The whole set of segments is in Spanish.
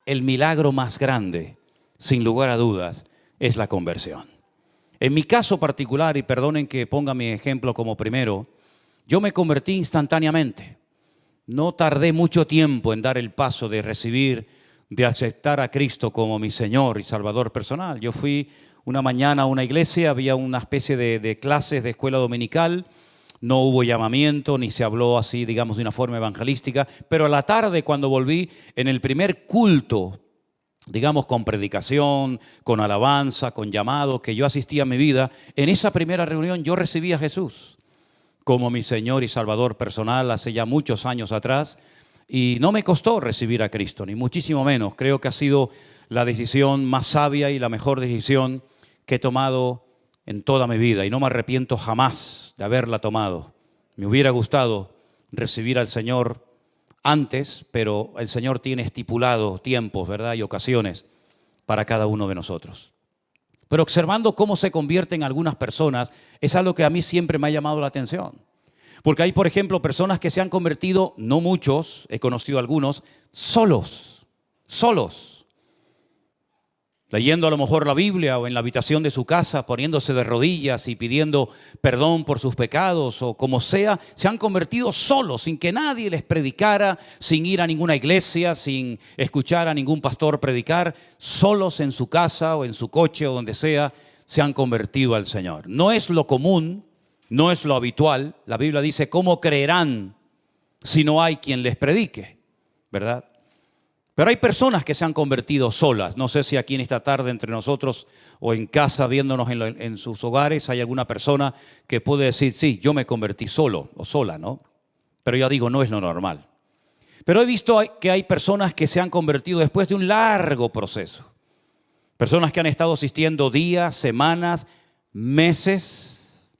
el milagro más grande, sin lugar a dudas, es la conversión. En mi caso particular, y perdonen que ponga mi ejemplo como primero, yo me convertí instantáneamente. No tardé mucho tiempo en dar el paso de recibir, de aceptar a Cristo como mi Señor y Salvador personal. Yo fui una mañana a una iglesia, había una especie de clases de escuela dominical, no hubo llamamiento, ni se habló así, digamos, de una forma evangelística, pero a la tarde cuando volví, en el primer culto, digamos, con predicación, con alabanza, con llamado, que yo asistía a mi vida, en esa primera reunión yo recibí a Jesús como mi Señor y Salvador personal hace ya muchos años atrás, y no me costó recibir a Cristo, ni muchísimo menos. Creo que ha sido la decisión más sabia y la mejor decisión que he tomado en toda mi vida, y no me arrepiento jamás de haberla tomado. Me hubiera gustado recibir al Señor antes, pero el Señor tiene estipulado tiempos, ¿verdad?, y ocasiones para cada uno de nosotros. Pero observando cómo se convierten algunas personas, es algo que a mí siempre me ha llamado la atención. Porque hay, por ejemplo, personas que se han convertido, no muchos, he conocido algunos, solos. Leyendo a lo mejor la Biblia o en la habitación de su casa, poniéndose de rodillas y pidiendo perdón por sus pecados o como sea, se han convertido solos, sin que nadie les predicara, sin ir a ninguna iglesia, sin escuchar a ningún pastor predicar, solos en su casa o en su coche o donde sea, se han convertido al Señor. No es lo común, no es lo habitual. La Biblia dice, ¿cómo creerán si no hay quien les predique? ¿Verdad? Pero hay personas que se han convertido solas. No sé si aquí en esta tarde entre nosotros o en casa viéndonos en sus hogares hay alguna persona que puede decir, sí, yo me convertí solo o sola, ¿no? Pero ya digo, no es lo normal. Pero he visto que hay personas que se han convertido después de un largo proceso. Personas que han estado asistiendo días, semanas, meses,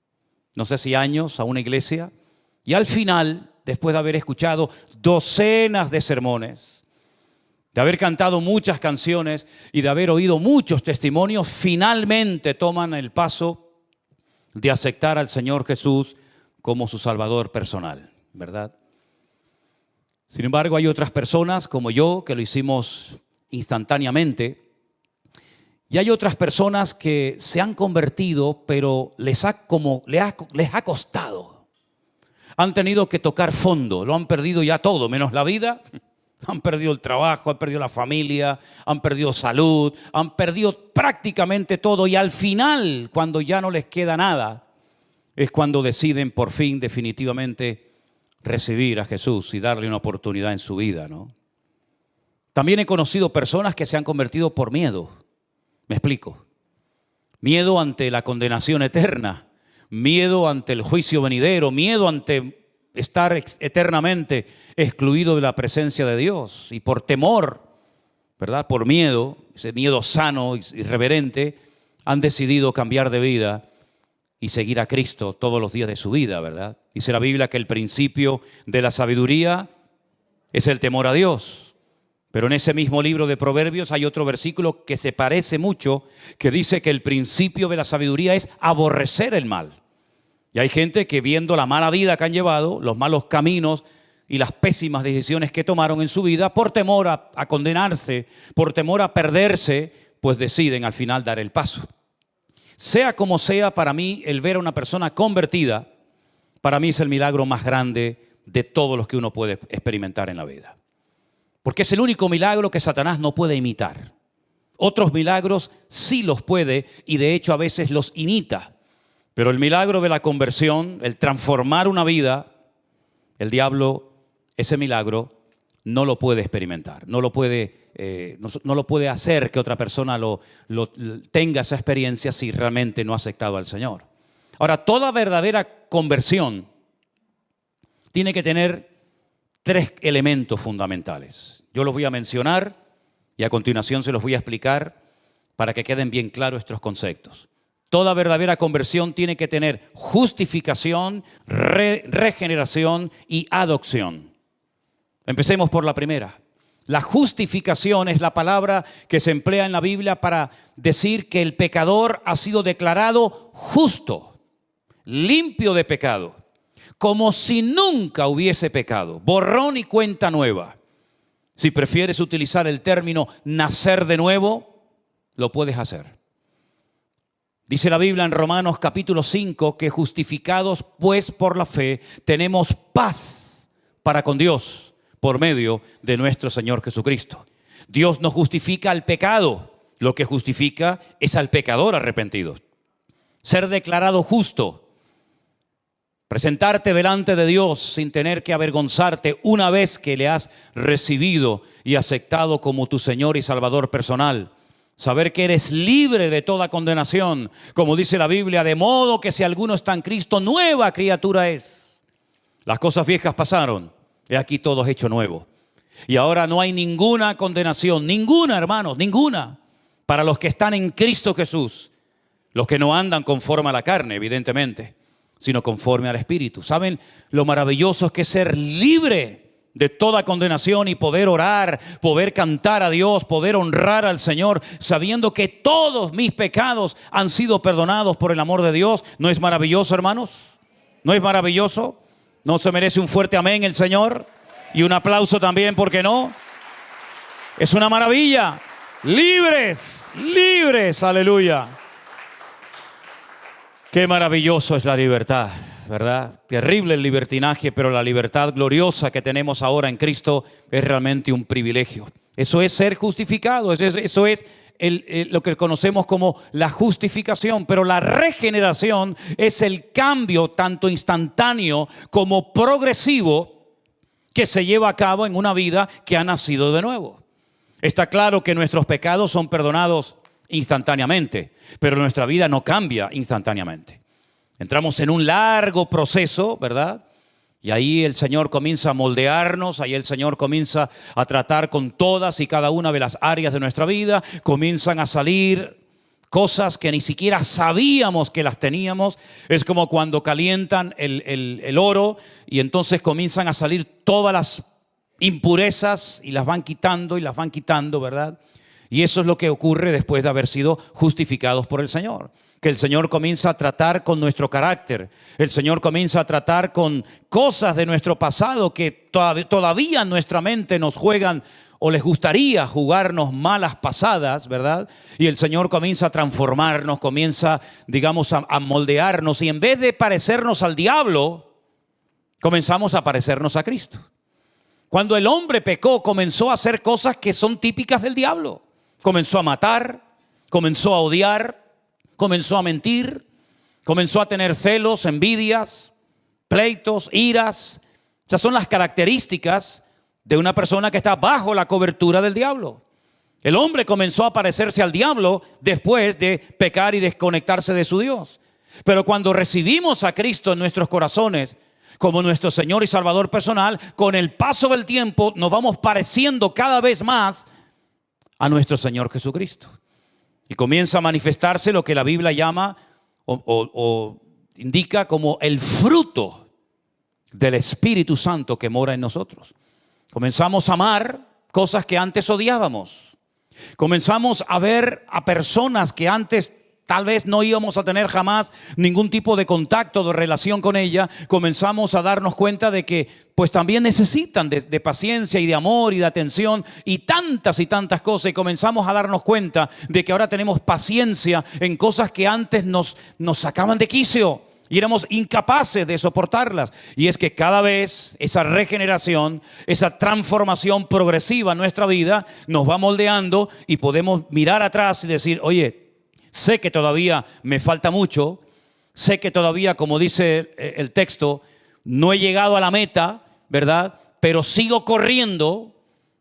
no sé si años a una iglesia. Y al final, después de haber escuchado docenas de sermones, de haber cantado muchas canciones y de haber oído muchos testimonios, finalmente toman el paso de aceptar al Señor Jesús como su Salvador personal, ¿verdad? Sin embargo, hay otras personas como yo que lo hicimos instantáneamente, y hay otras personas que se han convertido, pero les ha costado. Han tenido que tocar fondo, lo han perdido ya todo, menos la vida. Han perdido el trabajo, han perdido la familia, han perdido salud, han perdido prácticamente todo. Y al final, cuando ya no les queda nada, es cuando deciden por fin definitivamente recibir a Jesús y darle una oportunidad en su vida, ¿no? También he conocido personas que se han convertido por miedo. Me explico. Miedo ante la condenación eterna, miedo ante el juicio venidero, miedo ante estar eternamente excluido de la presencia de Dios, y por temor, ¿verdad?, por miedo, ese miedo sano y irreverente, han decidido cambiar de vida y seguir a Cristo todos los días de su vida, ¿verdad? Dice la Biblia que el principio de la sabiduría es el temor a Dios. Pero en ese mismo libro de Proverbios hay otro versículo que se parece mucho, que dice que el principio de la sabiduría es aborrecer el mal. Y hay gente que, viendo la mala vida que han llevado, los malos caminos y las pésimas decisiones que tomaron en su vida, por temor a condenarse, por temor a perderse, pues deciden al final dar el paso. Sea como sea, para mí el ver a una persona convertida, para mí es el milagro más grande de todos los que uno puede experimentar en la vida. Porque es el único milagro que Satanás no puede imitar. Otros milagros sí los puede, y de hecho a veces los imita. Pero el milagro de la conversión, el transformar una vida, el diablo, ese milagro, no lo puede experimentar. No lo puede hacer que otra persona tenga esa experiencia si realmente no ha aceptado al Señor. Ahora, toda verdadera conversión tiene que tener 3 elementos fundamentales. Yo los voy a mencionar y a continuación se los voy a explicar para que queden bien claros estos conceptos. Toda verdadera conversión tiene que tener justificación, regeneración y adopción. Empecemos por la primera. La justificación es la palabra que se emplea en la Biblia para decir que el pecador ha sido declarado justo, limpio de pecado, como si nunca hubiese pecado, borrón y cuenta nueva. Si prefieres utilizar el término nacer de nuevo, lo puedes hacer. Dice la Biblia en Romanos capítulo 5 que justificados pues por la fe tenemos paz para con Dios por medio de nuestro Señor Jesucristo. Dios no justifica al pecado, lo que justifica es al pecador arrepentido. Ser declarado justo, presentarte delante de Dios sin tener que avergonzarte una vez que le has recibido y aceptado como tu Señor y Salvador personal. Saber que eres libre de toda condenación, como dice la Biblia, de modo que si alguno está en Cristo, nueva criatura es. Las cosas viejas pasaron, y aquí todo es hecho nuevo. Y ahora no hay ninguna condenación, ninguna, hermanos, ninguna, para los que están en Cristo Jesús. Los que no andan conforme a la carne, evidentemente, sino conforme al Espíritu. ¿Saben lo maravilloso es que ser libre de toda condenación y poder orar, poder cantar a Dios, poder honrar al Señor, sabiendo que todos mis pecados han sido perdonados por el amor de Dios? ¿No es maravilloso, hermanos? ¿No es maravilloso? ¿No se merece un fuerte amén el Señor? Y un aplauso también, ¿por qué no? Es una maravilla. Libres, libres, aleluya. Qué maravilloso es la libertad, ¿verdad? Terrible el libertinaje, pero la libertad gloriosa que tenemos ahora en Cristo es realmente un privilegio. Eso es ser justificado, eso es lo que conocemos como la justificación. Pero la regeneración es el cambio tanto instantáneo como progresivo que se lleva a cabo en una vida que ha nacido de nuevo. Está claro que nuestros pecados son perdonados instantáneamente, pero nuestra vida no cambia instantáneamente. Entramos en un largo proceso, ¿verdad? Y ahí el Señor comienza a moldearnos, ahí el Señor comienza a tratar con todas y cada una de las áreas de nuestra vida. Comienzan a salir cosas que ni siquiera sabíamos que las teníamos. Es como cuando calientan el oro y entonces comienzan a salir todas las impurezas y las van quitando, ¿verdad? Y eso es lo que ocurre después de haber sido justificados por el Señor. Que el Señor comienza a tratar con nuestro carácter. El Señor comienza a tratar con cosas de nuestro pasado que todavía en nuestra mente nos juegan o les gustaría jugarnos malas pasadas, ¿verdad? Y el Señor comienza a transformarnos, comienza, digamos, a moldearnos. Y en vez de parecernos al diablo, comenzamos a parecernos a Cristo. Cuando el hombre pecó, comenzó a hacer cosas que son típicas del diablo. Comenzó a matar, comenzó a odiar, comenzó a mentir, comenzó a tener celos, envidias, pleitos, iras. Esas son las características de una persona que está bajo la cobertura del diablo. El hombre comenzó a parecerse al diablo después de pecar y desconectarse de su Dios. Pero cuando recibimos a Cristo en nuestros corazones como nuestro Señor y Salvador personal, con el paso del tiempo nos vamos pareciendo cada vez más a nuestro Señor Jesucristo. Y comienza a manifestarse lo que la Biblia llama o indica como el fruto del Espíritu Santo que mora en nosotros. Comenzamos a amar cosas que antes odiábamos. Comenzamos a ver a personas que antes tal vez no íbamos a tener jamás ningún tipo de contacto, de relación con ella. Comenzamos a darnos cuenta de que pues también necesitan de paciencia y de amor y de atención y tantas cosas. Y comenzamos a darnos cuenta de que ahora tenemos paciencia en cosas que antes nos sacaban de quicio y éramos incapaces de soportarlas. Y es que cada vez esa regeneración, esa transformación progresiva en nuestra vida nos va moldeando y podemos mirar atrás y decir, oye, sé que todavía me falta mucho, sé que todavía, como dice el texto, no he llegado a la meta, ¿verdad? Pero sigo corriendo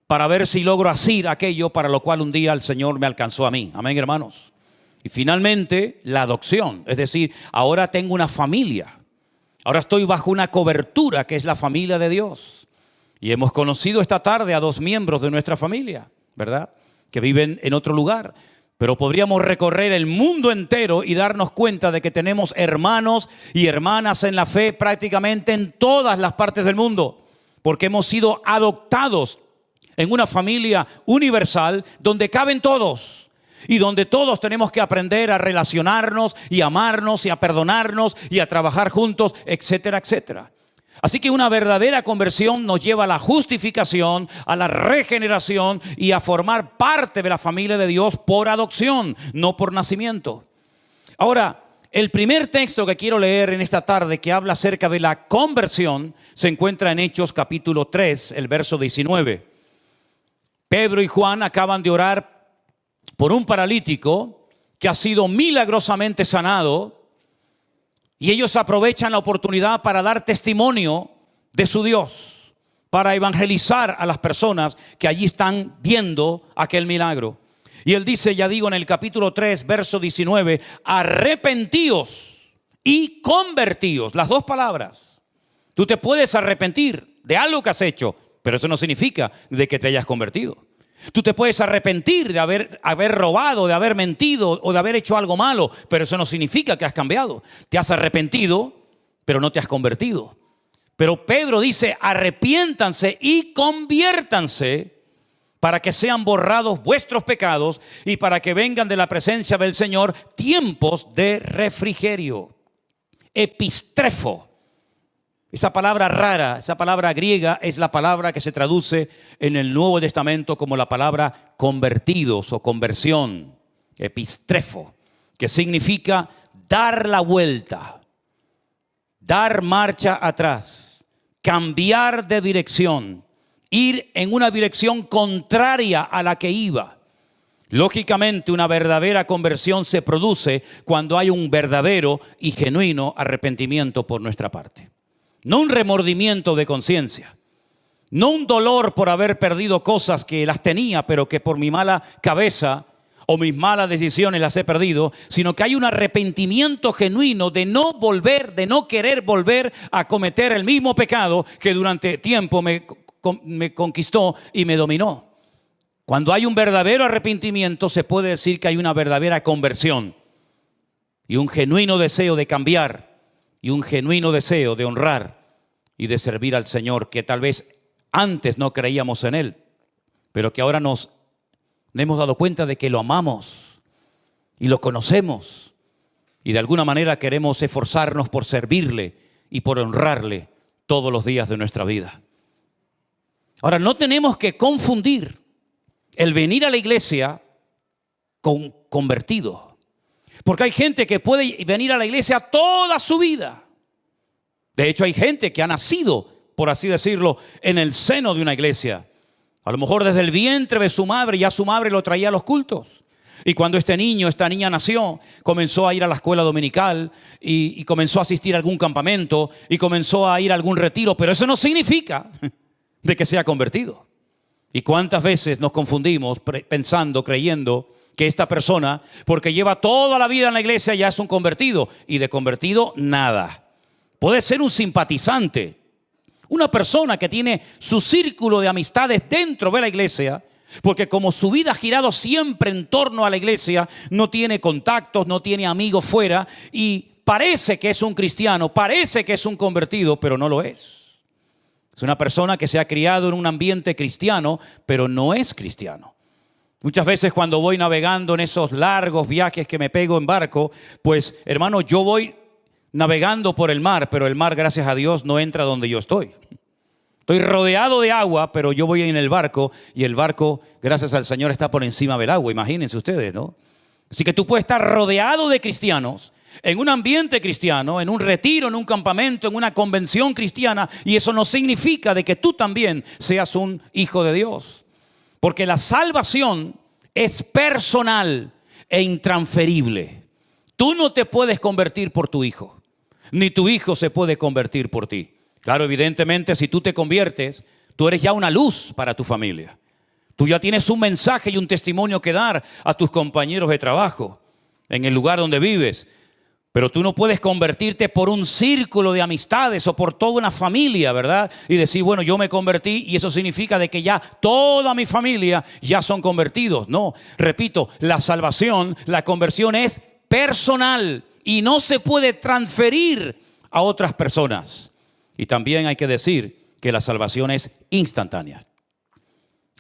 para ver si logro asir aquello para lo cual un día el Señor me alcanzó a mí. Amén, hermanos. Y finalmente, la adopción. Es decir, ahora tengo una familia. Ahora estoy bajo una cobertura que es la familia de Dios. Y hemos conocido esta tarde a 2 miembros de nuestra familia, ¿verdad? Que viven en otro lugar. Pero podríamos recorrer el mundo entero y darnos cuenta de que tenemos hermanos y hermanas en la fe prácticamente en todas las partes del mundo. Porque hemos sido adoptados en una familia universal donde caben todos. Y donde todos tenemos que aprender a relacionarnos y amarnos y a perdonarnos y a trabajar juntos, etcétera, etcétera. Así que una verdadera conversión nos lleva a la justificación, a la regeneración y a formar parte de la familia de Dios por adopción, no por nacimiento. Ahora, el primer texto que quiero leer en esta tarde que habla acerca de la conversión se encuentra en Hechos capítulo 3, el verso 19. Pedro y Juan acaban de orar por un paralítico que ha sido milagrosamente sanado. Y ellos aprovechan la oportunidad para dar testimonio de su Dios, para evangelizar a las personas que allí están viendo aquel milagro. Y él dice, ya digo, en el capítulo 3, verso 19, arrepentíos y convertíos. Las dos palabras. Tú te puedes arrepentir de algo que has hecho, pero eso no significa de que te hayas convertido. Tú te puedes arrepentir de haber robado, de haber mentido o de haber hecho algo malo, pero eso no significa que has cambiado. Te has arrepentido, pero no te has convertido. Pero Pedro dice, arrepiéntanse y conviértanse para que sean borrados vuestros pecados y para que vengan de la presencia del Señor tiempos de refrigerio. Epistrefo. Esa palabra rara, esa palabra griega es la palabra que se traduce en el Nuevo Testamento como la palabra convertidos o conversión, epistrefo, que significa dar la vuelta, dar marcha atrás, cambiar de dirección, ir en una dirección contraria a la que iba. Lógicamente, una verdadera conversión se produce cuando hay un verdadero y genuino arrepentimiento por nuestra parte. No un remordimiento de conciencia, no un dolor por haber perdido cosas que las tenía, pero que por mi mala cabeza o mis malas decisiones las he perdido, sino que hay un arrepentimiento genuino de no volver, de no querer volver a cometer el mismo pecado que durante tiempo me conquistó y me dominó. Cuando hay un verdadero arrepentimiento, se puede decir que hay una verdadera conversión y un genuino deseo de cambiar y un genuino deseo de honrar y de servir al Señor, que tal vez antes no creíamos en Él, pero que ahora nos hemos dado cuenta de que lo amamos y lo conocemos y de alguna manera queremos esforzarnos por servirle y por honrarle todos los días de nuestra vida. Ahora, no tenemos que confundir el venir a la iglesia con convertido, porque hay gente que puede venir a la iglesia toda su vida. De hecho, hay gente que ha nacido, por así decirlo, en el seno de una iglesia. A lo mejor desde el vientre de su madre, ya su madre lo traía a los cultos. Y cuando este niño, esta niña nació, comenzó a ir a la escuela dominical y comenzó a asistir a algún campamento y comenzó a ir a algún retiro. Pero eso no significa de que sea convertido. ¿Y cuántas veces nos confundimos pensando, creyendo que esta persona, porque lleva toda la vida en la iglesia, ya es un convertido? Y de convertido, nada. Puede ser un simpatizante, una persona que tiene su círculo de amistades dentro de la iglesia, porque como su vida ha girado siempre en torno a la iglesia, no tiene contactos, no tiene amigos fuera y parece que es un cristiano, parece que es un convertido, pero no lo es. Es una persona que se ha criado en un ambiente cristiano, pero no es cristiano. Muchas veces cuando voy navegando en esos largos viajes que me pego en barco, pues hermano, yo voy navegando por el mar, pero el mar, gracias a Dios, no entra donde yo estoy. Estoy rodeado de agua, pero yo voy en el barco y el barco, gracias al Señor, está por encima del agua. Imagínense ustedes, ¿no? Así que tú puedes estar rodeado de cristianos, en un ambiente cristiano, en un retiro, en un campamento, en una convención cristiana, y eso no significa de que tú también seas un hijo de Dios. Porque la salvación es personal e intransferible. Tú no te puedes convertir por tu hijo, ni tu hijo se puede convertir por ti. Claro, evidentemente, si tú te conviertes, tú eres ya una luz para tu familia. Tú ya tienes un mensaje y un testimonio que dar a tus compañeros de trabajo, en el lugar donde vives. Pero tú no puedes convertirte por un círculo de amistades o por toda una familia, ¿verdad? Y decir, bueno, yo me convertí y eso significa de que ya toda mi familia ya son convertidos. No, repito, la salvación, la conversión es personal y no se puede transferir a otras personas. Y también hay que decir que la salvación es instantánea.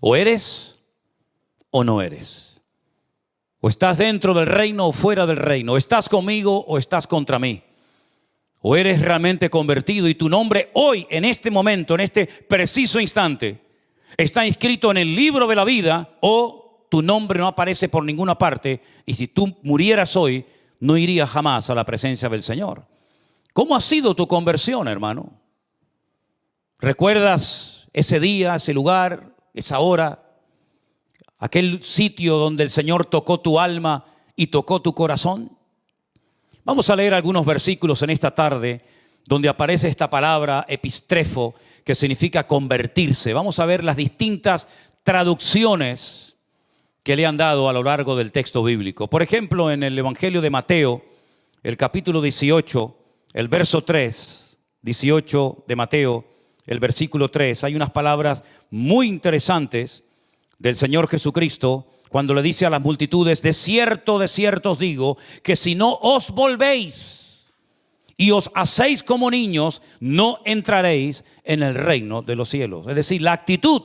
O eres o no eres. O estás dentro del reino o fuera del reino. O estás conmigo o estás contra mí. o eres realmente convertido y tu nombre hoy, en este momento, en este preciso instante, está inscrito en el libro de la vida, o tu nombre no aparece por ninguna parte, y si tú murieras hoy, no irías jamás a la presencia del Señor. ¿Cómo ha sido tu conversión, hermano? ¿Recuerdas ese día, ese lugar, esa hora, aquel sitio donde el Señor tocó tu alma y tocó tu corazón? Vamos a leer algunos versículos en esta tarde donde aparece esta palabra epistrefo, que significa convertirse. Vamos a ver las distintas traducciones que le han dado a lo largo del texto bíblico. Por ejemplo, en el Evangelio de Mateo, el capítulo 18, el verso 3, 18 de Mateo, el versículo 3, hay unas palabras muy interesantes del Señor Jesucristo cuando le dice a las multitudes: de cierto os digo, que si no os volvéis y os hacéis como niños, no entraréis en el reino de los cielos. Es decir, la actitud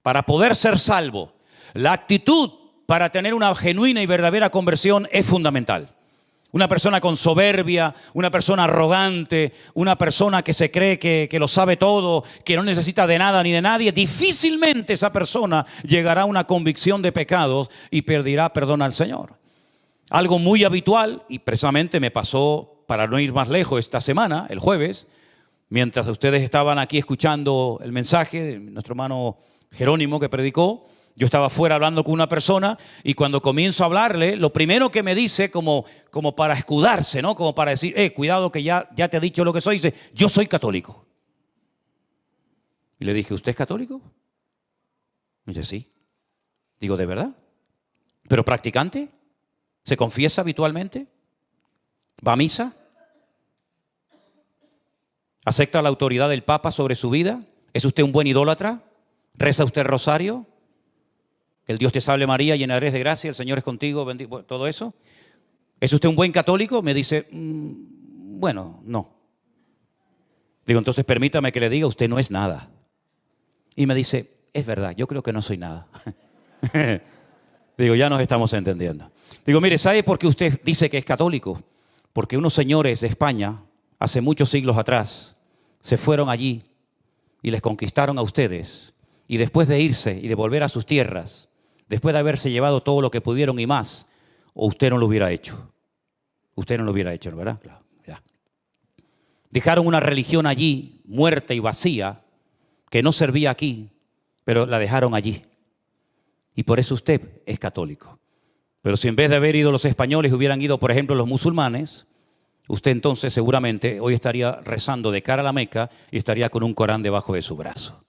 para poder ser salvo, la actitud para tener una genuina y verdadera conversión es fundamental. Una persona con soberbia, una persona arrogante, una persona que se cree que lo sabe todo, que no necesita de nada ni de nadie, difícilmente esa persona llegará a una convicción de pecados y pedirá perdón al Señor. Algo muy habitual, y precisamente me pasó, para no ir más lejos, esta semana, el jueves, mientras ustedes estaban aquí escuchando el mensaje de nuestro hermano Jerónimo que predicó, yo estaba fuera hablando con una persona, y cuando comienzo a hablarle, lo primero que me dice, como para escudarse, ¿no? Como para decir, cuidado que ya te he dicho lo que soy, dice: yo soy católico. Y le dije: ¿usted es católico? Y dice: sí. Digo: ¿de verdad? ¿Pero practicante? ¿Se confiesa habitualmente? ¿Va a misa? ¿Acepta la autoridad del Papa sobre su vida? ¿Es usted un buen idólatra? ¿Reza usted el rosario? El Dios te salve María, llena eres de gracia, el Señor es contigo, bendito, todo eso. ¿Es usted un buen católico? Me dice: bueno, no. Digo: entonces permítame que le diga, usted no es nada. Y me dice: es verdad, yo creo que no soy nada. Digo: ya nos estamos entendiendo. Digo: mire, ¿sabe por qué usted dice que es católico? Porque unos señores de España, hace muchos siglos atrás, se fueron allí y les conquistaron a ustedes. Y después de irse y de volver a sus tierras, después de haberse llevado todo lo que pudieron y más, o usted no lo hubiera hecho. Usted no lo hubiera hecho, ¿verdad? Claro, ya. Dejaron una religión allí, muerta y vacía, que no servía aquí, pero la dejaron allí. Y por eso usted es católico. Pero si en vez de haber ido los españoles hubieran ido, por ejemplo, los musulmanes, usted entonces seguramente hoy estaría rezando de cara a la Meca y estaría con un Corán debajo de su brazo.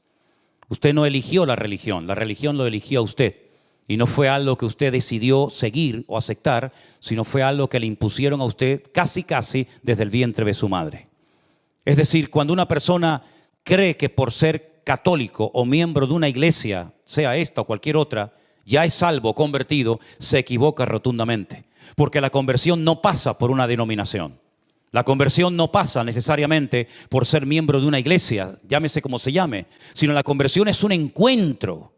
Usted no eligió la religión lo eligió a usted. Y no fue algo que usted decidió seguir o aceptar, sino fue algo que le impusieron a usted casi desde el vientre de su madre. Es decir, cuando una persona cree que por ser católico o miembro de una iglesia, sea esta o cualquier otra, ya es salvo o convertido, se equivoca rotundamente. Porque la conversión no pasa por una denominación. La conversión no pasa necesariamente por ser miembro de una iglesia, llámese como se llame, sino la conversión es un encuentro,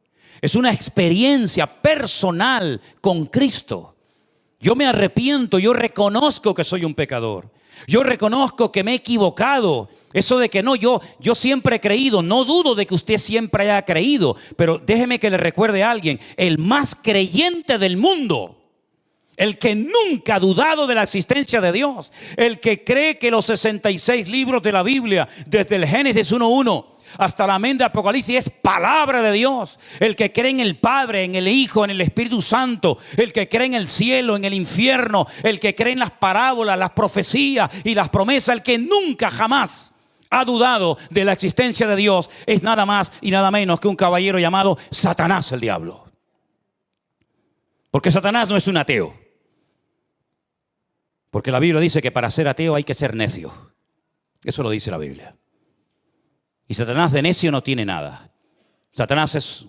es una experiencia personal con Cristo. Yo me arrepiento, yo reconozco que soy un pecador, yo reconozco que me he equivocado. Eso de que no, yo siempre he creído, no dudo de que usted siempre haya creído, pero déjeme que le recuerde a alguien, el más creyente del mundo, el que nunca ha dudado de la existencia de Dios, el que cree que los 66 libros de la Biblia, desde el Génesis 1:1 hasta la amén de Apocalipsis, es palabra de Dios, el que cree en el Padre, en el Hijo, en el Espíritu Santo, el que cree en el cielo, en el infierno, el que cree en las parábolas, las profecías y las promesas, el que nunca jamás ha dudado de la existencia de Dios, es nada más y nada menos que un caballero llamado Satanás, el diablo. Porque Satanás no es un ateo. Porque la Biblia dice que para ser ateo hay que ser necio. Eso lo dice la Biblia. Y Satanás de necio no tiene nada. Satanás es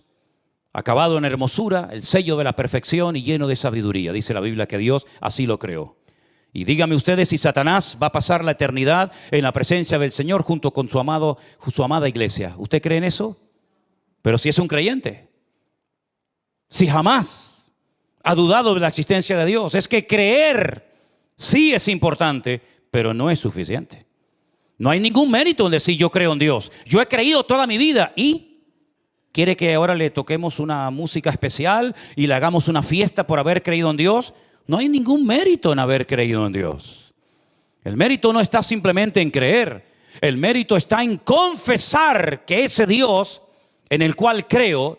acabado en hermosura, el sello de la perfección y lleno de sabiduría. Dice la Biblia que Dios así lo creó. Y díganme ustedes si Satanás va a pasar la eternidad en la presencia del Señor junto con su amada iglesia. ¿Usted cree en eso? Pero si es un creyente, si jamás ha dudado de la existencia de Dios, es que creer sí es importante, pero no es suficiente. No hay ningún mérito en decir yo creo en Dios. Yo he creído toda mi vida y quiere que ahora le toquemos una música especial y le hagamos una fiesta por haber creído en Dios. No hay ningún mérito en haber creído en Dios. El mérito no está simplemente en creer. El mérito está en confesar que ese Dios en el cual creo,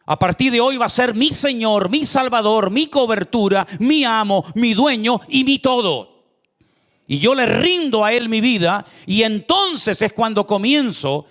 a partir de hoy va a ser mi Señor, mi Salvador, mi cobertura, mi amo, mi dueño y mi todo. Y yo le rindo a Él mi vida y entonces es cuando comienzo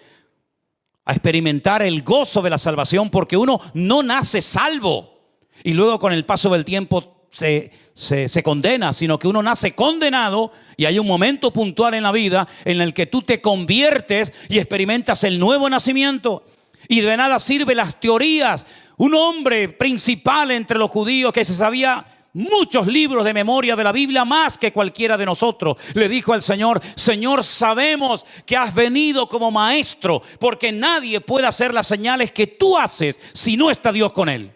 a experimentar el gozo de la salvación, porque uno no nace salvo y luego con el paso del tiempo se condena, sino que uno nace condenado y hay un momento puntual en la vida en el que tú te conviertes y experimentas el nuevo nacimiento. Y de nada sirven las teorías. Un hombre principal entre los judíos que se sabía muchos libros de memoria de la Biblia, más que cualquiera de nosotros, le dijo al Señor: Señor, sabemos que has venido como maestro, porque nadie puede hacer las señales que tú haces si no está Dios con él.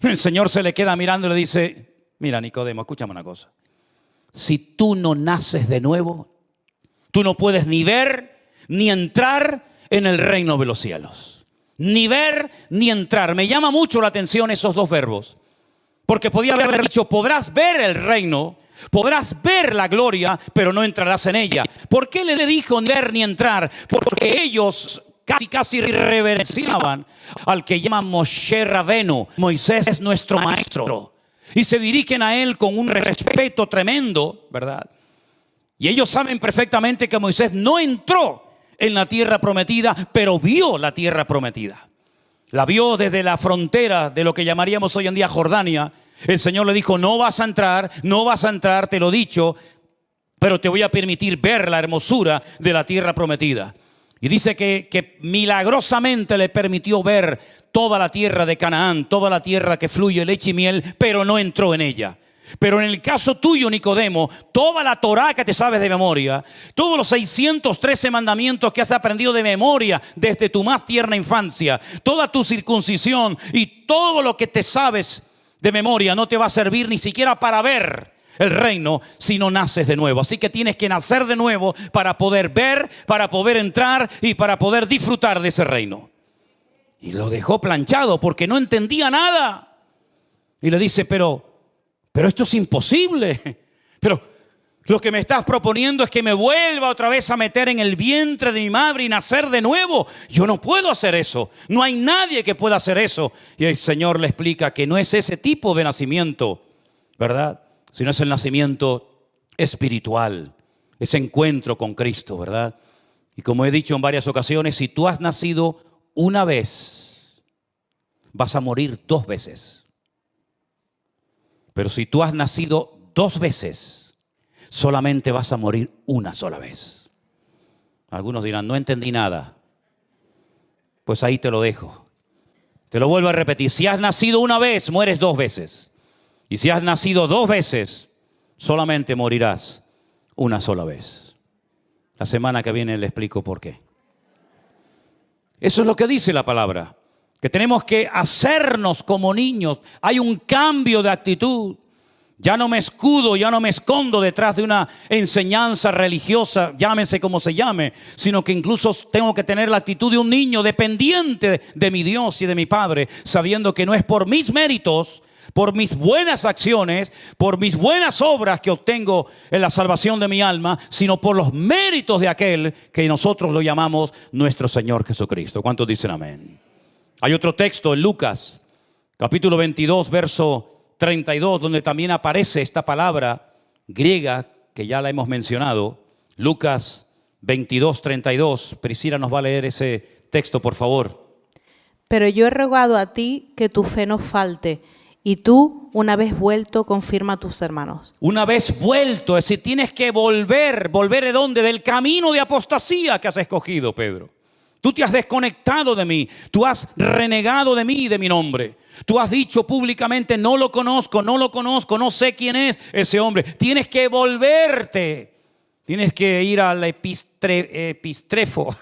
El Señor se le queda mirando y le dice: mira, Nicodemo, escúchame una cosa. Si tú no naces de nuevo, tú no puedes ni ver ni entrar en el reino de los cielos. Ni ver ni entrar. Me llama mucho la atención esos dos verbos, porque podía haber dicho: podrás ver el reino, podrás ver la gloria, pero no entrarás en ella. ¿Por qué le dijo ver ni entrar? Porque ellos casi reverenciaban al que llaman Moshe Rabenu. Moisés es nuestro maestro. Y se dirigen a él con un respeto tremendo, ¿verdad? Y ellos saben perfectamente que Moisés no entró en la tierra prometida, pero vio la tierra prometida. La vio desde la frontera de lo que llamaríamos hoy en día Jordania. El Señor le dijo: no vas a entrar, te lo he dicho, pero te voy a permitir ver la hermosura de la tierra prometida. Y dice que milagrosamente le permitió ver toda la tierra de Canaán, toda la tierra que fluye leche y miel, pero no entró en ella. Pero en el caso tuyo, Nicodemo, toda la Torá que te sabes de memoria, todos los 613 mandamientos que has aprendido de memoria desde tu más tierna infancia, toda tu circuncisión y todo lo que te sabes de memoria no te va a servir ni siquiera para ver el reino si no naces de nuevo. Así que tienes que nacer de nuevo para poder ver, para poder entrar y para poder disfrutar de ese reino. Y lo dejó planchado porque no entendía nada. Y le dice: pero esto es imposible. Pero lo que me estás proponiendo es que me vuelva otra vez a meter en el vientre de mi madre y nacer de nuevo. Yo no puedo hacer eso. No hay nadie que pueda hacer eso. Y el Señor le explica que no es ese tipo de nacimiento, ¿verdad? Sino es el nacimiento espiritual, ese encuentro con Cristo, ¿verdad? Y como he dicho en varias ocasiones, si tú has nacido una vez, vas a morir 2 veces. Pero si tú has nacido 2 veces, solamente vas a morir una sola vez. Algunos dirán: no entendí nada. Pues ahí te lo dejo. Te lo vuelvo a repetir: si has nacido una vez, mueres 2 veces. Y si has nacido 2 veces, solamente morirás una sola vez. La semana que viene le explico por qué. Eso es lo que dice la palabra. Que tenemos que hacernos como niños. Hay un cambio de actitud. Ya no me escudo, ya no me escondo detrás de una enseñanza religiosa, llámese como se llame, sino que incluso tengo que tener la actitud de un niño dependiente de mi Dios y de mi Padre, sabiendo que no es por mis méritos, por mis buenas acciones, por mis buenas obras que obtengo en la salvación de mi alma, sino por los méritos de aquel que nosotros lo llamamos nuestro Señor Jesucristo. ¿Cuántos dicen amén? Hay otro texto en Lucas, capítulo 22, verso 32, donde también aparece esta palabra griega que ya la hemos mencionado. Lucas 22, 32. Priscila nos va a leer ese texto, por favor. Pero yo he rogado a ti que tu fe no falte, y tú, una vez vuelto, confirma a tus hermanos. Una vez vuelto, es decir, tienes que volver. ¿Volver de dónde? Del camino de apostasía que has escogido, Pedro. Tú te has desconectado de mí, tú has renegado de mí y de mi nombre. Tú has dicho públicamente: no lo conozco, no sé quién es ese hombre. Tienes que volverte, tienes que ir al epistrefo,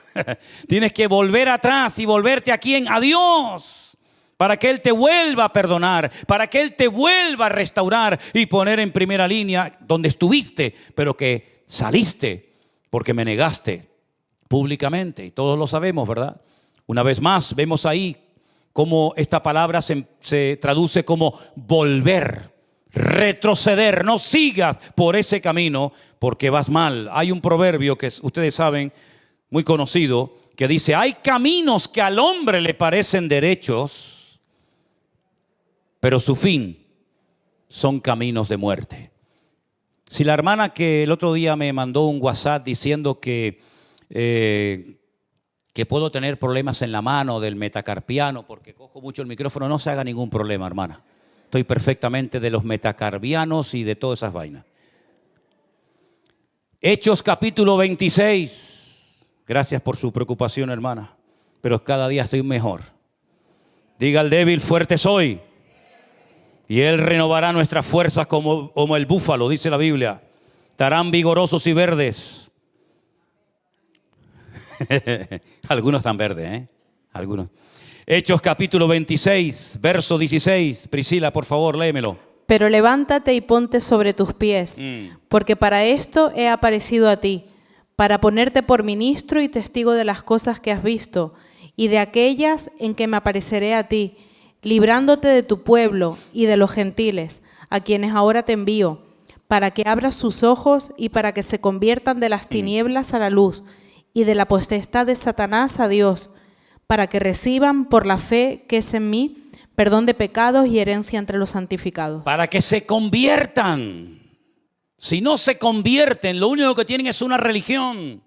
tienes que volver atrás y volverte a quién, a Dios, para que Él te vuelva a perdonar, para que Él te vuelva a restaurar y poner en primera línea donde estuviste, pero que saliste porque me negaste públicamente. Y todos lo sabemos, ¿verdad? Una vez más, vemos ahí cómo esta palabra se traduce como volver, retroceder. No sigas por ese camino porque vas mal. Hay un proverbio que ustedes saben, muy conocido, que dice: hay caminos que al hombre le parecen derechos, pero su fin son caminos de muerte. Si la hermana que el otro día me mandó un WhatsApp diciendo que puedo tener problemas en la mano del metacarpiano porque cojo mucho el micrófono, no se haga ningún problema, hermana. Estoy perfectamente de los metacarpianos y de todas esas vainas. Hechos capítulo 26. Gracias por su preocupación, hermana, pero cada día estoy mejor. Diga al débil: fuerte soy. Y Él renovará nuestras fuerzas como el búfalo, dice la Biblia. Estarán vigorosos y verdes. Algunos están verdes, ¿eh? Algunos. Hechos capítulo 26, verso 16. Priscila, por favor, léemelo. Pero levántate y ponte sobre tus pies, porque para esto he aparecido a ti, para ponerte por ministro y testigo de las cosas que has visto y de aquellas en que me apareceré a ti, librándote de tu pueblo y de los gentiles, a quienes ahora te envío, para que abras sus ojos y para que se conviertan de las tinieblas a la luz y de la potestad de Satanás a Dios, para que reciban por la fe que es en mí perdón de pecados y herencia entre los santificados. Para que se conviertan. Si no se convierten, lo único que tienen es una religión,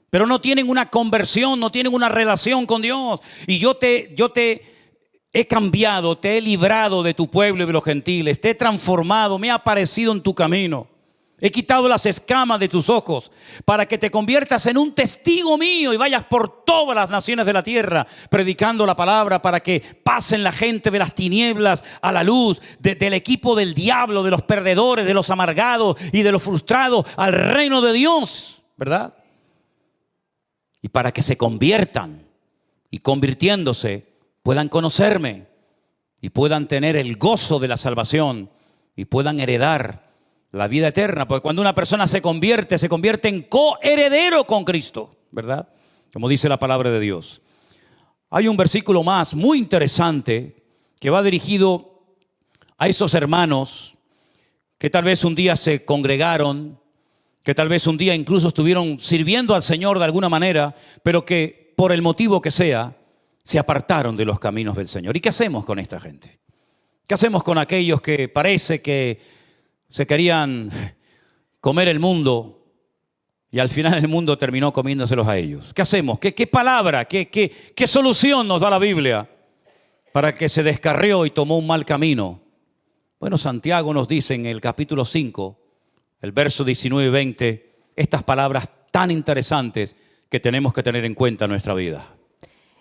pero no tienen una conversión, no tienen una relación con Dios. Y yo te he cambiado, te he librado de tu pueblo y de los gentiles, te he transformado, me he aparecido en tu camino. He quitado las escamas de tus ojos para que te conviertas en un testigo mío y vayas por todas las naciones de la tierra predicando la palabra, para que pasen la gente de las tinieblas a la luz, del equipo del diablo, de los perdedores, de los amargados y de los frustrados al reino de Dios, ¿verdad? Y para que se conviertan y convirtiéndose puedan conocerme y puedan tener el gozo de la salvación y puedan heredar la vida eterna, porque cuando una persona se convierte en coheredero con Cristo, ¿verdad? Como dice la palabra de Dios. Hay un versículo más muy interesante que va dirigido a esos hermanos que tal vez un día se congregaron, que tal vez un día incluso estuvieron sirviendo al Señor de alguna manera, pero que por el motivo que sea, se apartaron de los caminos del Señor. ¿Y qué hacemos con esta gente? ¿Qué hacemos con aquellos que parece que se querían comer el mundo y al final el mundo terminó comiéndoselos a ellos? ¿Qué hacemos? ¿Qué palabra, qué solución nos da la Biblia para que se descarrió y tomó un mal camino? Bueno, Santiago nos dice en el capítulo 5, el verso 19 y 20, estas palabras tan interesantes que tenemos que tener en cuenta en nuestra vida.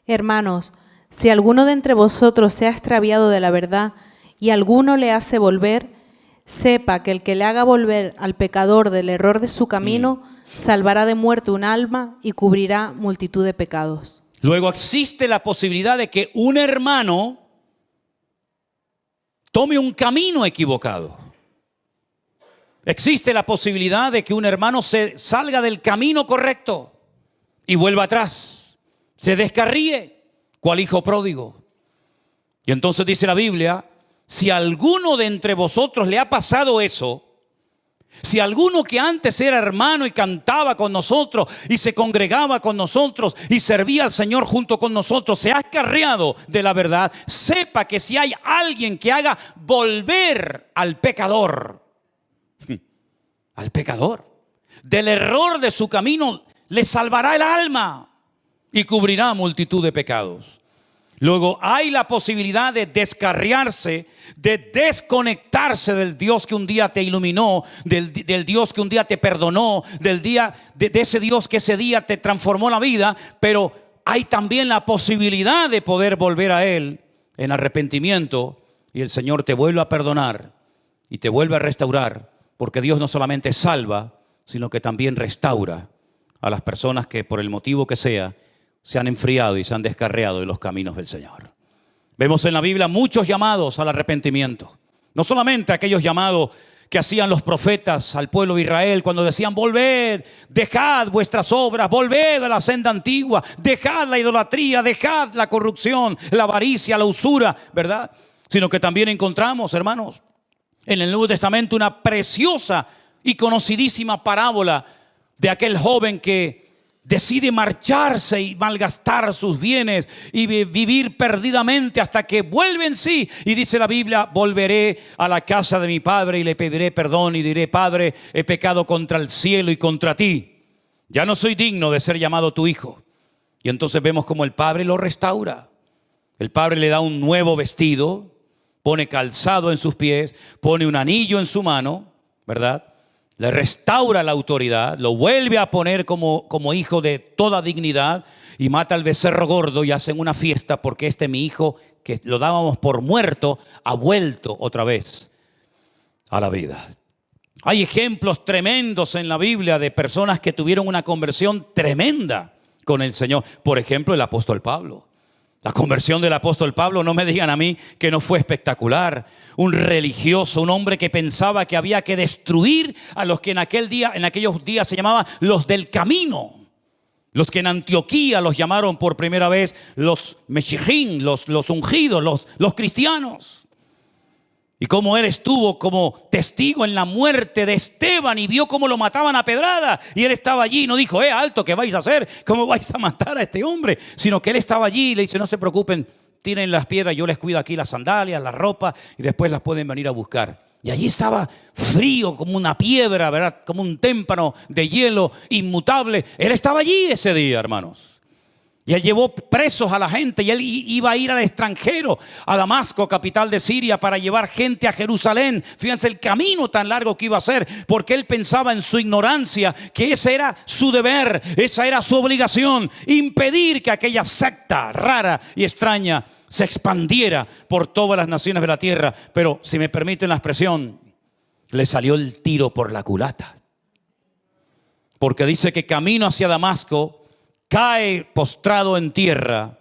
Hermanos, si alguno de entre vosotros se ha extraviado de la verdad y alguno le hace volver, sepa que el que le haga volver al pecador del error de su camino, salvará de muerte un alma y cubrirá multitud de pecados. Luego existe la posibilidad de que un hermano tome un camino equivocado. Existe la posibilidad de que un hermano se salga del camino correcto y vuelva atrás, se descarríe, cual hijo pródigo. Y entonces dice la Biblia: si a alguno de entre vosotros le ha pasado eso, si alguno que antes era hermano y cantaba con nosotros y se congregaba con nosotros y servía al Señor junto con nosotros, se ha escarriado de la verdad, sepa que si hay alguien que haga volver al pecador del error de su camino, le salvará el alma y cubrirá multitud de pecados. Luego hay la posibilidad de descarriarse, de desconectarse del Dios que un día te iluminó, del Dios que un día te perdonó, de ese Dios que ese día te transformó la vida, pero hay también la posibilidad de poder volver a Él en arrepentimiento y el Señor te vuelve a perdonar y te vuelve a restaurar, porque Dios no solamente salva, sino que también restaura a las personas que por el motivo que sea se han enfriado y se han descarriado de los caminos del Señor. Vemos en la Biblia muchos llamados al arrepentimiento. No solamente aquellos llamados que hacían los profetas al pueblo de Israel cuando decían: volved, dejad vuestras obras, volved a la senda antigua, dejad la idolatría, dejad la corrupción, la avaricia, la usura, ¿verdad? Sino que también encontramos, hermanos, en el Nuevo Testamento una preciosa y conocidísima parábola de aquel joven que decide marcharse y malgastar sus bienes y vivir perdidamente hasta que vuelve en sí. Y dice la Biblia: volveré a la casa de mi padre y le pediré perdón y diré: Padre, he pecado contra el cielo y contra ti. Ya no soy digno de ser llamado tu hijo. Y entonces vemos como el padre lo restaura. El padre le da un nuevo vestido, pone calzado en sus pies, pone un anillo en su mano, ¿verdad? Le restaura la autoridad, lo vuelve a poner como hijo de toda dignidad y mata al becerro gordo y hacen una fiesta porque mi hijo, que lo dábamos por muerto, ha vuelto otra vez a la vida. Hay ejemplos tremendos en la Biblia de personas que tuvieron una conversión tremenda con el Señor. Por ejemplo, el apóstol Pablo. La conversión del apóstol Pablo, no me digan a mí que no fue espectacular. Un religioso, un hombre que pensaba que había que destruir a los que en aquellos días se llamaban los del camino. Los que en Antioquía los llamaron por primera vez los Meshijín, los ungidos, los cristianos. Y como él estuvo como testigo en la muerte de Esteban y vio cómo lo mataban a pedrada. Y él estaba allí y no dijo: alto, ¿qué vais a hacer? ¿Cómo vais a matar a este hombre? Sino que él estaba allí y le dice: no se preocupen, tiren las piedras, yo les cuido aquí las sandalias, la ropa y después las pueden venir a buscar. Y allí estaba frío como una piedra, ¿verdad? Como un témpano de hielo inmutable. Él estaba allí ese día, hermanos. Y él llevó presos a la gente y él iba a ir al extranjero, a Damasco, capital de Siria, para llevar gente a Jerusalén. Fíjense el camino tan largo que iba a hacer, porque él pensaba en su ignorancia que ese era su deber, esa era su obligación, impedir que aquella secta rara y extraña se expandiera por todas las naciones de la tierra. Pero si me permiten la expresión, le salió el tiro por la culata. Porque dice que camino hacia Damasco cae postrado en tierra,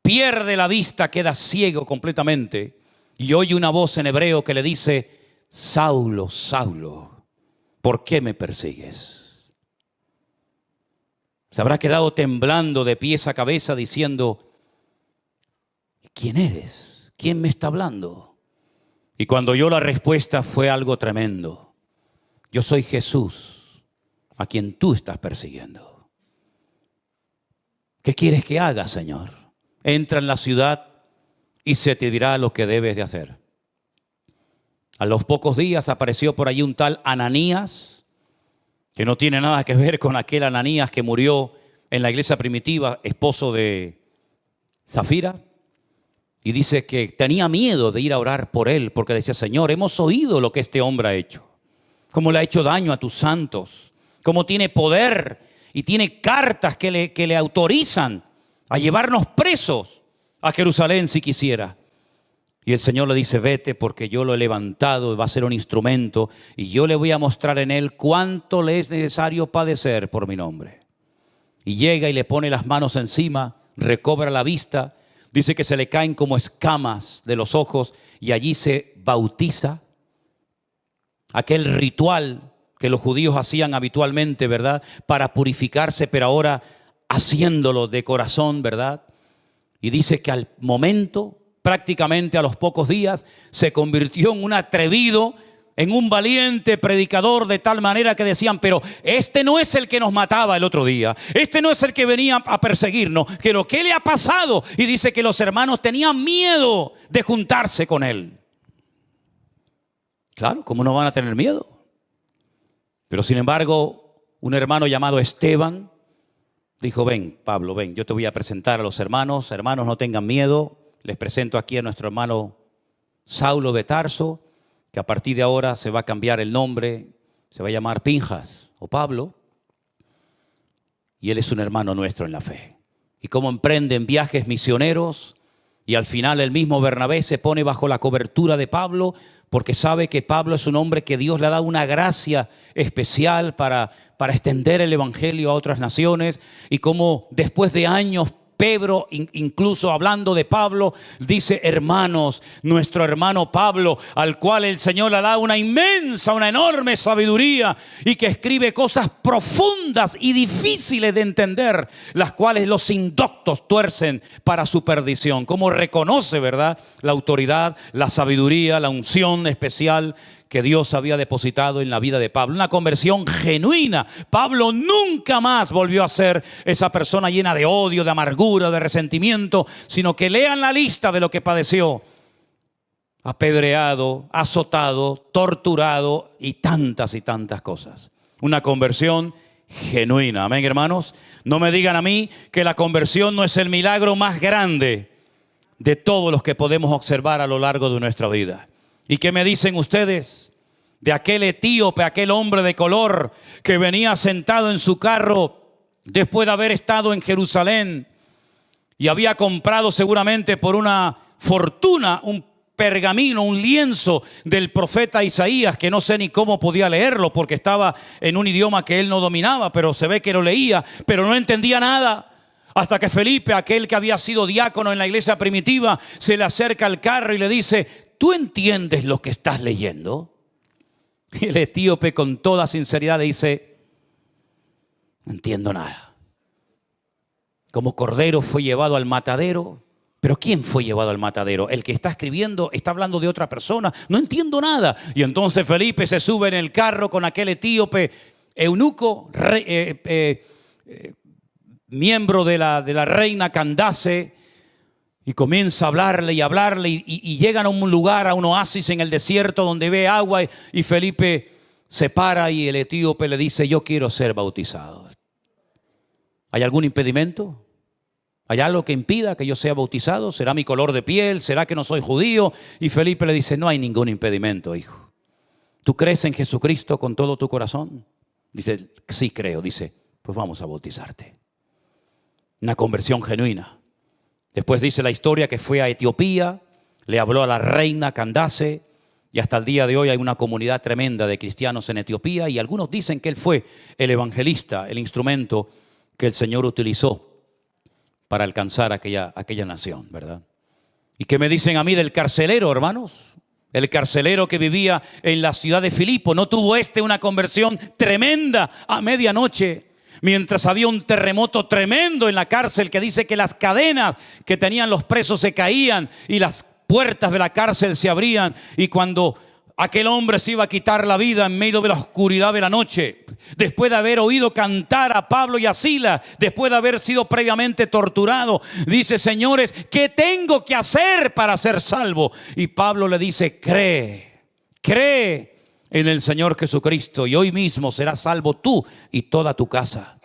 pierde la vista, queda ciego completamente y oye una voz en hebreo que le dice: Saulo, Saulo, ¿por qué me persigues? Se habrá quedado temblando de pies a cabeza diciendo: ¿quién eres? ¿Quién me está hablando? Y cuando oyó la respuesta fue algo tremendo: yo soy Jesús, a quien tú estás persiguiendo. ¿Qué quieres que haga, Señor? Entra en la ciudad y se te dirá lo que debes de hacer. A los pocos días apareció por allí un tal Ananías, que no tiene nada que ver con aquel Ananías que murió en la iglesia primitiva, esposo de Zafira. Y dice que tenía miedo de ir a orar por él, porque decía: Señor, hemos oído lo que este hombre ha hecho, cómo le ha hecho daño a tus santos, cómo tiene poder y tiene cartas que le autorizan a llevarnos presos a Jerusalén si quisiera. Y el Señor le dice: vete, porque yo lo he levantado y va a ser un instrumento y yo le voy a mostrar en él cuánto le es necesario padecer por mi nombre. Y llega y le pone las manos encima, recobra la vista, dice que se le caen como escamas de los ojos y allí se bautiza. Aquel ritual que los judíos hacían habitualmente, ¿verdad?, para purificarse, pero ahora haciéndolo de corazón, ¿verdad? Y dice que al momento, prácticamente a los pocos días, se convirtió en un atrevido, en un valiente predicador, de tal manera que decían: pero este no es el que nos mataba el otro día, este no es el que venía a perseguirnos, pero ¿qué le ha pasado? Y dice que los hermanos tenían miedo de juntarse con él. Claro, ¿cómo no van a tener miedo? Pero sin embargo, un hermano llamado Esteban dijo: ven, Pablo, ven, yo te voy a presentar a los hermanos. Hermanos, no tengan miedo. Les presento aquí a nuestro hermano Saulo de Tarso, que a partir de ahora se va a cambiar el nombre, se va a llamar Pinjas o Pablo. Y él es un hermano nuestro en la fe. Y cómo emprenden viajes misioneros. Y al final el mismo Bernabé se pone bajo la cobertura de Pablo, porque sabe que Pablo es un hombre que Dios le ha dado una gracia especial para extender el evangelio a otras naciones. Y como después de años Pedro, incluso hablando de Pablo, dice: hermanos, nuestro hermano Pablo, al cual el Señor le da una inmensa, una enorme sabiduría, y que escribe cosas profundas y difíciles de entender, las cuales los indoctos tuercen para su perdición. Como reconoce, ¿verdad?, la autoridad, la sabiduría, la unción especial que Dios había depositado en la vida de Pablo. Una conversión genuina. Pablo nunca más volvió a ser esa persona llena de odio, de amargura, de resentimiento, sino que lean la lista de lo que padeció: apedreado, azotado, torturado y tantas cosas. Una conversión genuina. Amén, hermanos. No me digan a mí que la conversión no es el milagro más grande de todos los que podemos observar a lo largo de nuestra vida. ¿Y qué me dicen ustedes de aquel etíope, aquel hombre de color que venía sentado en su carro después de haber estado en Jerusalén y había comprado seguramente por una fortuna un pergamino, un lienzo del profeta Isaías, que no sé ni cómo podía leerlo porque estaba en un idioma que él no dominaba, pero se ve que lo leía, pero no entendía nada? Hasta que Felipe, aquel que había sido diácono en la iglesia primitiva, se le acerca al carro y le dice: ¿tú entiendes lo que estás leyendo? Y el etíope, con toda sinceridad, le dice: no entiendo nada. Como cordero fue llevado al matadero. ¿Pero quién fue llevado al matadero? El que está escribiendo está hablando de otra persona. No entiendo nada. Y entonces Felipe se sube en el carro con aquel etíope eunuco, miembro de la reina Candace, y comienza a hablarle y llegan a un lugar, a un oasis en el desierto donde ve agua, y Felipe se para y el etíope le dice: yo quiero ser bautizado. ¿Hay algún impedimento? ¿Hay algo que impida que yo sea bautizado? ¿Será mi color de piel? ¿Será que no soy judío? Y Felipe le dice: no hay ningún impedimento, hijo. ¿Tú crees en Jesucristo con todo tu corazón? Dice: sí creo. Dice: pues vamos a bautizarte. Una conversión genuina. Después dice la historia que fue a Etiopía, le habló a la reina Candace, y hasta el día de hoy hay una comunidad tremenda de cristianos en Etiopía, y algunos dicen que él fue el evangelista, el instrumento que el Señor utilizó para alcanzar aquella nación, ¿verdad? ¿Y qué me dicen a mí del carcelero, hermanos? El carcelero que vivía en la ciudad de Filipo, ¿no tuvo una conversión tremenda a medianoche? Mientras había un terremoto tremendo en la cárcel, que dice que las cadenas que tenían los presos se caían y las puertas de la cárcel se abrían, y cuando aquel hombre se iba a quitar la vida en medio de la oscuridad de la noche, después de haber oído cantar a Pablo y a Silas, después de haber sido previamente torturado, dice: señores, ¿qué tengo que hacer para ser salvo? Y Pablo le dice: cree en el Señor Jesucristo, y hoy mismo serás salvo tú y toda tu casa.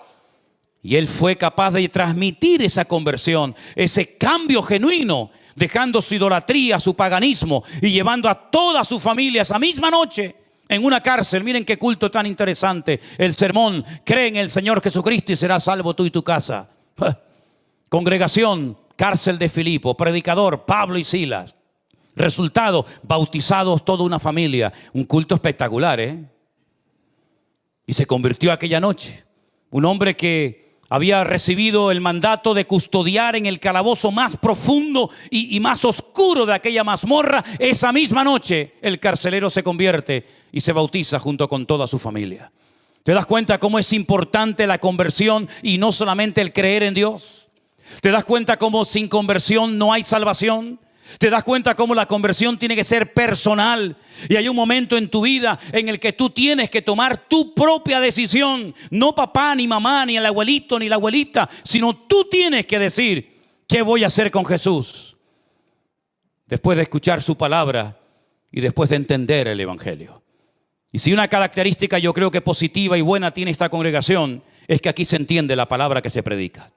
Y él fue capaz de transmitir esa conversión, ese cambio genuino, dejando su idolatría, su paganismo, y llevando a toda su familia esa misma noche en una cárcel. Miren qué culto tan interesante. El sermón: cree en el Señor Jesucristo y serás salvo tú y tu casa. Congregación, cárcel de Filipo. Predicador, Pablo y Silas. Resultado: bautizados toda una familia. Un culto espectacular, Y se convirtió aquella noche. Un hombre que había recibido el mandato de custodiar en el calabozo más profundo y más oscuro de aquella mazmorra. Esa misma noche el carcelero se convierte y se bautiza junto con toda su familia. ¿Te das cuenta cómo es importante la conversión y no solamente el creer en Dios? ¿Te das cuenta cómo sin conversión no hay salvación? ¿Te das cuenta cómo la conversión tiene que ser personal? Y hay un momento en tu vida en el que tú tienes que tomar tu propia decisión. No papá, ni mamá, ni el abuelito, ni la abuelita, sino tú tienes que decir: ¿qué voy a hacer con Jesús? Después de escuchar su palabra y después de entender el evangelio. Y si una característica yo creo que positiva y buena tiene esta congregación, es que aquí se entiende la palabra que se predica.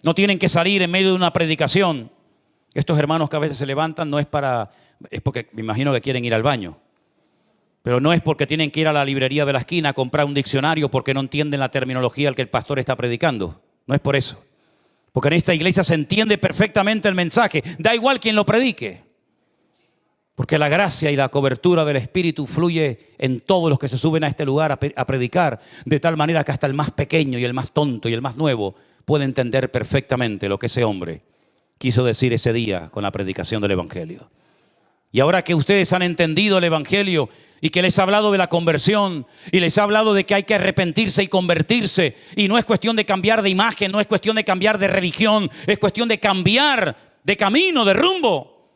No tienen que salir en medio de una predicación. Estos hermanos que a veces se levantan es porque me imagino que quieren ir al baño. Pero no es porque tienen que ir a la librería de la esquina a comprar un diccionario porque no entienden la terminología al que el pastor está predicando. No es por eso. Porque en esta iglesia se entiende perfectamente el mensaje. Da igual quien lo predique. Porque la gracia y la cobertura del Espíritu fluye en todos los que se suben a este lugar a predicar. De tal manera que hasta el más pequeño y el más tonto y el más nuevo puede entender perfectamente lo que ese hombre quiso decir ese día con la predicación del Evangelio. Y ahora que ustedes han entendido el Evangelio y que les ha hablado de la conversión y les ha hablado de que hay que arrepentirse y convertirse, y no es cuestión de cambiar de imagen, no es cuestión de cambiar de religión, es cuestión de cambiar de camino, de rumbo.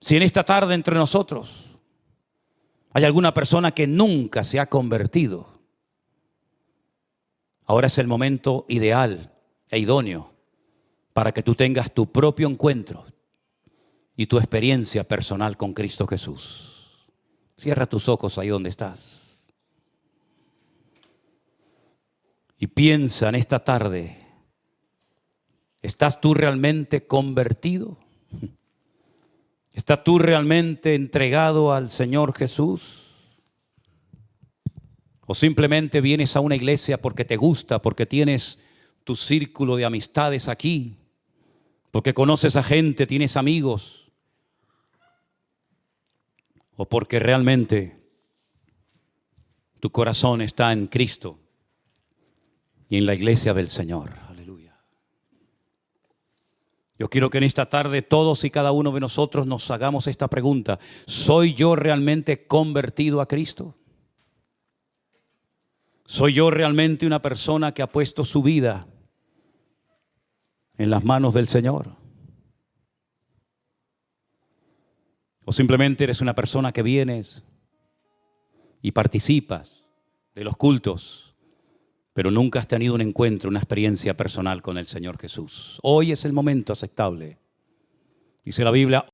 Si en esta tarde entre nosotros hay alguna persona que nunca se ha convertido, ahora es el momento ideal e idóneo para que tú tengas tu propio encuentro y tu experiencia personal con Cristo Jesús. Cierra tus ojos ahí donde estás y piensa en esta tarde, ¿estás tú realmente convertido? ¿Estás tú realmente entregado al Señor Jesús? ¿O simplemente vienes a una iglesia porque te gusta, porque tienes tu círculo de amistades aquí, porque conoces a gente, tienes amigos? ¿O porque realmente tu corazón está en Cristo y en la iglesia del Señor? Aleluya. Yo quiero que en esta tarde todos y cada uno de nosotros nos hagamos esta pregunta. ¿Soy yo realmente convertido a Cristo? ¿Soy yo realmente una persona que ha puesto su vida en las manos del Señor? ¿O simplemente eres una persona que vienes y participas de los cultos, pero nunca has tenido un encuentro, una experiencia personal con el Señor Jesús? Hoy es el momento aceptable. Dice la Biblia.